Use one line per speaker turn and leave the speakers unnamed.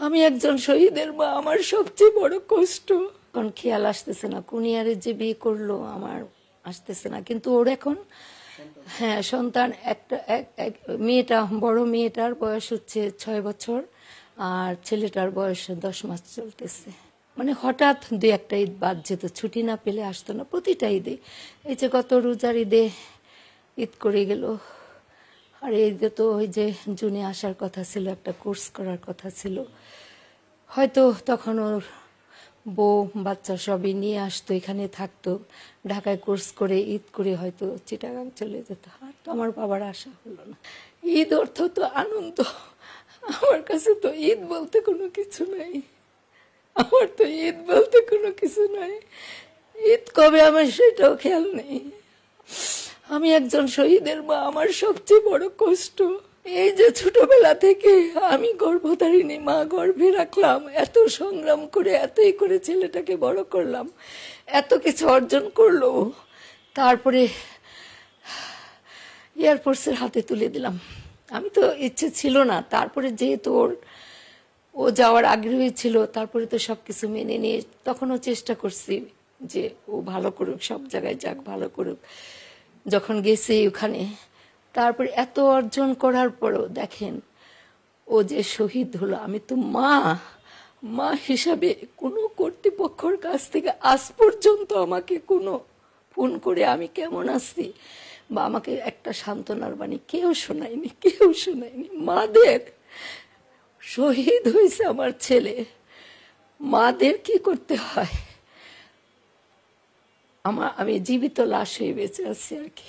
আমি একজন শহীদের মা, আমার সবচেয়ে বড় কষ্ট। এখন খেয়াল আসতেছে না কোন ইয়ারে যে বিয়ে করলো আমার আসতেছে না, কিন্তু ওর এখন হ্যাঁ সন্তান একটা মেয়েটা, বড় মেয়েটার বয়স হচ্ছে 6 বছর আর ছেলেটার বয়স 10 মাস চলতেছে। মানে হঠাৎ দুই একটা ঈদ বাদ যেত, ছুটি না পেলে আসতো না প্রতিটা ঈদে। এই যে গত রোজার ঈদে ঈদ করে গেল, আর এই যে তো ওই যে জুনে আসার কথা ছিল, একটা কোর্স করার কথা ছিল, হয়তো তখন ওর বউ বাচ্চা সবই নিয়ে আসতো, এখানে থাকতো, ঢাকায় কোর্স করে ঈদ করে হয়তো চিটাগাং চলে যেত। আর তো আমার বাবার আশা হলো না। ঈদ অর্থ তো আনন্দ, আমার কাছে তো ঈদ বলতে কোনো কিছু নাই, আমার তো ঈদ বলতে কোনো কিছু নাই। ঈদ কবে আমার সেটাও খেয়াল নেই। আমি একজন শহীদের মা, আমার সবচেয়ে বড় কষ্ট এই যে ছোটবেলা থেকে আমি গর্ভধারিণী মা, গর্ভে রাখলাম, এত সংগ্রাম করে এতই করে ছেলেটাকে বড় করলাম, এত কিছু অর্জন করলো, তারপরে এয়ারফোর্সের হাতে তুলে দিলাম। আমি তো ইচ্ছে ছিল না, তারপরে যেহেতু ও যাওয়ার আগ্রহী ছিল, তারপরে তো সবকিছু মেনে নিয়ে তখনও চেষ্টা করছি যে ও ভালো করুক, সব জায়গায় যাক, ভালো করুক। যখন গেছি ওখানে, তারপরে এত অর্জন করার পরও দেখেন ও যে শহীদ হলো। আমি তো মা, মা হিসাবে কোনো কর্তৃপক্ষের কাছ থেকে আজ পর্যন্ত আমাকে কোনো ফোন করে আমি কেমন আছি বা আমাকে একটা সান্ত্বনার বাণী কেউ শোনায়নি, কেউ শোনায়নি। মাদের শহীদ হয়েছে আমার ছেলে, মাদের কি করতে হয়, আমি জীবিত লাশ হয়ে বেঁচে আছি আর কি।